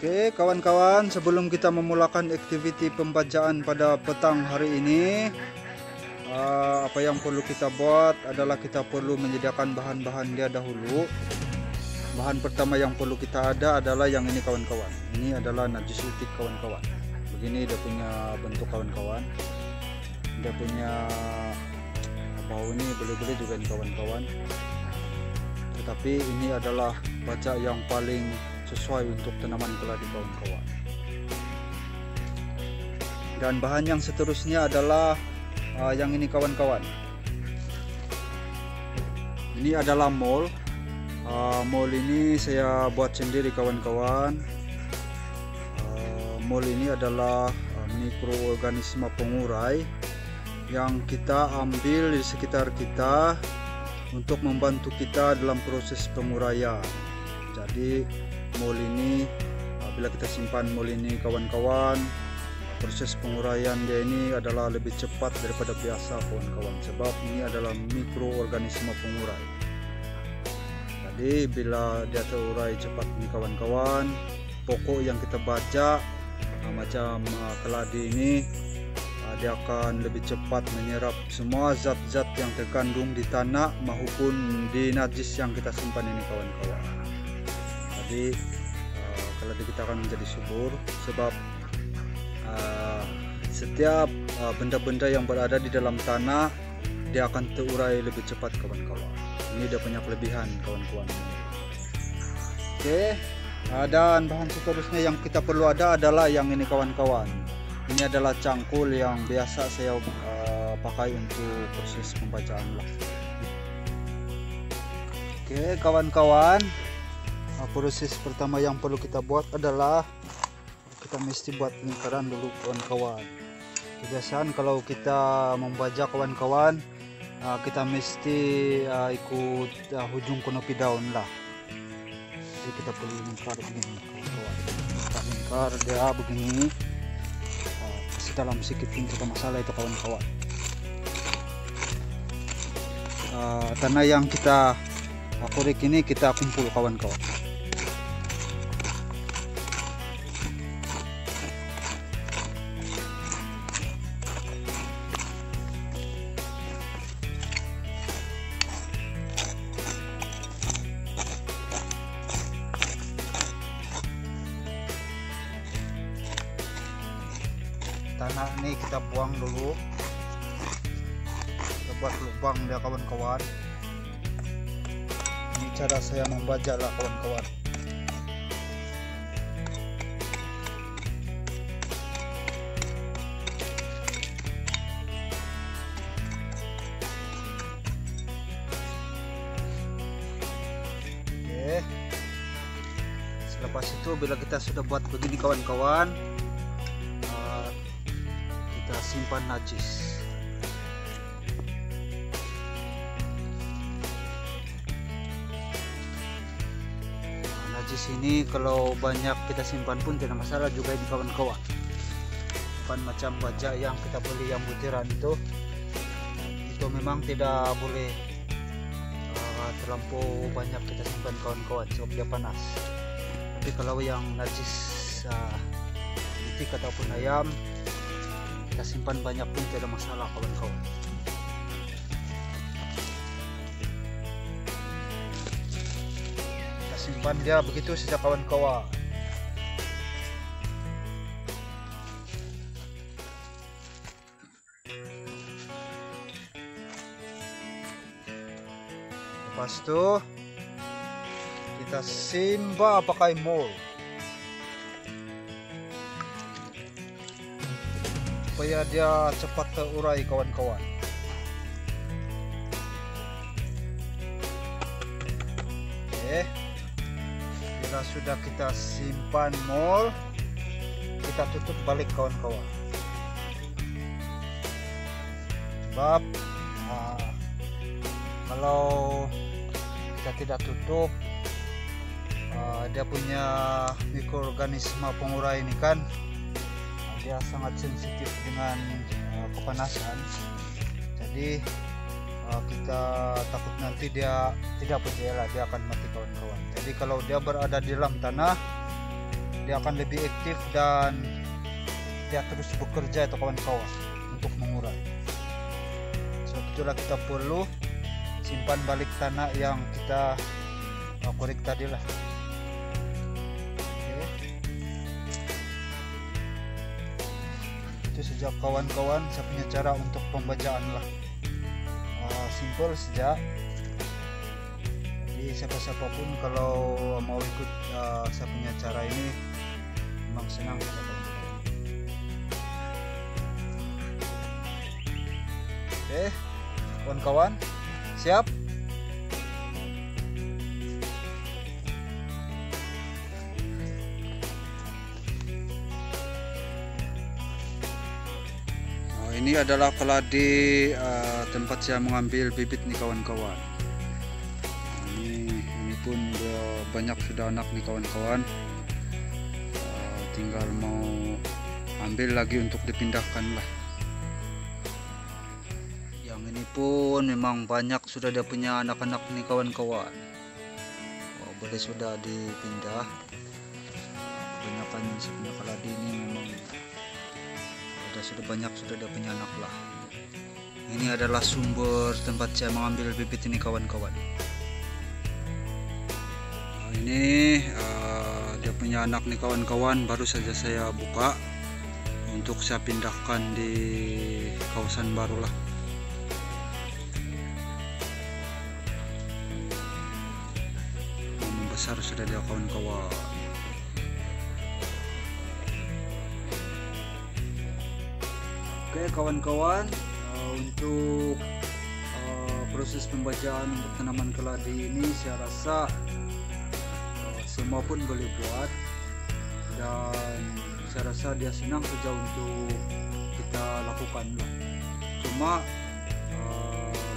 Oke kawan-kawan, sebelum kita memulakan aktiviti pembajaan pada petang hari ini, apa yang perlu kita buat adalah kita perlu menyediakan bahan-bahan dia dahulu. Bahan pertama yang perlu kita ada adalah yang ini kawan-kawan. Ini adalah najis utik kawan-kawan. Begini dia punya bentuk kawan-kawan. Dia punya bau ini boleh-boleh juga nih kawan-kawan. Tetapi ini adalah baja yang paling sesuai untuk tanaman keladi kawan-kawan. Dan bahan yang seterusnya adalah yang ini kawan-kawan. Ini adalah mol. Mol ini saya buat sendiri kawan-kawan. Mol ini adalah mikroorganisme pengurai yang kita ambil di sekitar kita untuk membantu kita dalam proses penguraian. Jadi mol ini bila kita simpan mol ini kawan-kawan, proses penguraian dia ini adalah lebih cepat daripada biasa kawan-kawan, sebab ini adalah mikroorganisme pengurai. Jadi bila dia terurai cepat ini kawan-kawan, pokok yang kita baca macam keladi ini dia akan lebih cepat menyerap semua zat-zat yang terkandung di tanah maupun di najis yang kita simpan ini kawan-kawan. Jadi keladi kita akan menjadi subur, sebab setiap benda-benda yang berada di dalam tanah dia akan terurai lebih cepat kawan-kawan. Ini dia punya kelebihan kawan-kawan. Oke, dan bahan seterusnya yang kita perlu ada adalah yang ini kawan-kawan. Ini adalah cangkul yang biasa saya pakai untuk proses pembacaan lah. Oke kawan-kawan, proses pertama yang perlu kita buat adalah kita mesti buat lingkaran dulu kawan-kawan. Kebiasaan kalau kita membaca kawan-kawan, kita mesti ikut hujung konopi daun lah. Jadi kita perlu lingkar begini kawan-kawan. Kita lingkar dia begini. Dalam sedikit pun tidak masalah itu kawan-kawan. Tanah yang kita korek ini kita kumpul kawan-kawan. Tanah ini kita buang dulu, kita buat lubang dia kawan-kawan. Ini cara saya membajak lah kawan-kawan. Oke, selepas itu bila kita sudah buat begini kawan-kawan, kita simpan najis. Najis ini kalau banyak kita simpan pun tidak masalah juga ini kawan-kawan. Bukan macam baja yang kita beli yang butiran itu memang tidak boleh terlampau banyak kita simpan kawan-kawan, sebab dia panas. Tapi kalau yang najis itik ataupun ayam, kita simpan banyak pun tidak masalah kawan-kawan. Kita simpan dia begitu saja kawan-kawan. Lepas itu kita simba pakai mol supaya dia cepat terurai kawan-kawan. Oke, bila sudah kita simpan mol, kita tutup balik kawan-kawan. Sebab kalau kita tidak tutup, dia punya mikroorganisme pengurai ini kan dia sangat sensitif dengan kepanasan. Jadi kita takut nanti dia tidak berjaya, dia akan mati kawan-kawan. Jadi kalau dia berada di dalam tanah, dia akan lebih aktif dan dia terus bekerja itu kawan-kawan untuk mengurai. Sebab itulah kita perlu simpan balik tanah yang kita korek tadi lah. Oke. Itu saja kawan-kawan, saya punya cara untuk pembacaan lah. Simple saja. Jadi siapa-siapapun kalau mau ikut saya punya cara ini memang senang ya, kawan-kawan. Oke, kawan-kawan, siap? Ini adalah keladi tempat saya mengambil bibit nih kawan-kawan. Ini pun banyak sudah anak nih kawan-kawan. Tinggal mau ambil lagi untuk dipindahkan lah. Yang ini pun memang banyak sudah dia punya anak-anak nih kawan-kawan. Boleh sudah dipindah. Kebanyakan sebenarnya keladi ini memang sudah banyak, sudah ada punya anak lah. Ini adalah sumber tempat saya mengambil bibit ini kawan-kawan. Ini dia punya anak nih kawan-kawan, baru saja saya buka untuk saya pindahkan di kawasan baru lah. Membesar sudah dia kawan-kawan. Oke kawan-kawan, untuk proses pembajaan untuk tanaman keladi ini saya rasa semua pun boleh buat, dan saya rasa dia senang saja untuk kita lakukan lah. Cuma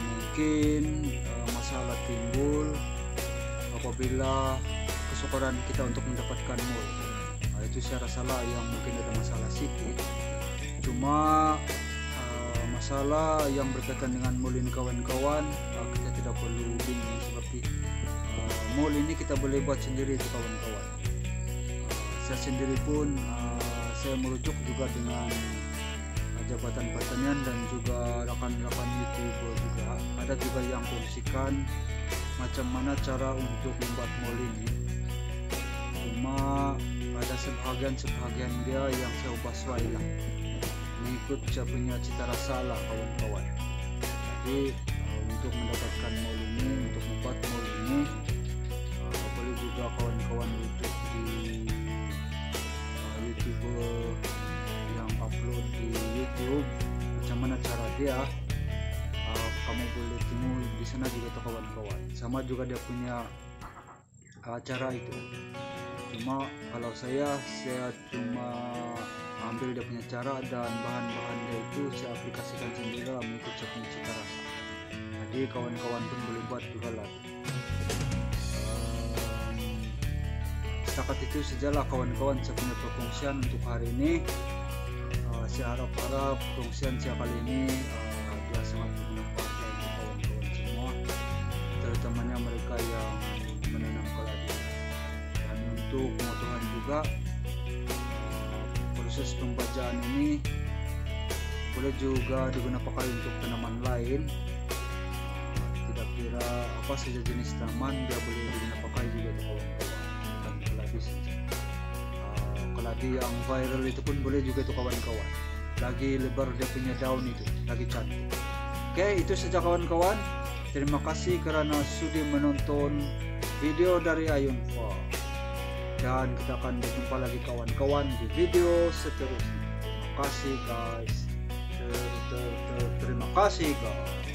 mungkin masalah timbul apabila kesukaran kita untuk mendapatkan mul. Itu saya rasa lah yang mungkin ada masalah sedikit. Cuma masalah yang berkaitan dengan mul ini kawan-kawan, kita tidak perlu bingung, seperti mul ini kita boleh buat sendiri itu kawan-kawan. Saya sendiri pun saya merujuk juga dengan Jabatan Pertanian dan juga rekan-rekan YouTuber juga. Ada juga yang kondisikan macam mana cara untuk membuat mul ini. Cuma ada sebahagian dia yang saya ubah sesuai lah, mengikut saya punya cita rasa lah kawan-kawan. Jadi untuk mendapatkan mul ini, untuk membuat mul ini, boleh juga kawan-kawan duduk di YouTuber yang upload di YouTube macam mana cara dia. Kamu boleh temu di sana juga tuh kawan-kawan. Sama juga dia punya cara itu. Cuma kalau saya cuma ambil dia punya cara dan bahan-bahannya itu saya aplikasikan sendiri lah, mengikut saya punya cita rasa. Jadi kawan-kawan pun boleh buat juga lah. Setakat itu sajalah kawan-kawan saya punya perkongsian untuk hari ini. Saya harap perkongsian saya kali ini dia sangat bermanfaat untuk kawan-kawan semua, terutamanya mereka yang menanam keladi. Dan untuk pengetahuan juga, proses pembajaan ini boleh juga digunakan untuk tanaman lain. Tidak kira apa saja jenis tanaman, dia boleh digunakan juga untuk kawan-kawan, bukan keladi saja. Keladi yang viral itu pun boleh juga itu kawan-kawan. Lagi lebar dia punya daun itu, lagi cantik. Oke, itu saja kawan-kawan. Terima kasih karena sudah menonton video dari Ayun Farm. Dan kita akan berjumpa lagi kawan-kawan di video seterusnya. Terima kasih guys. Terima kasih guys.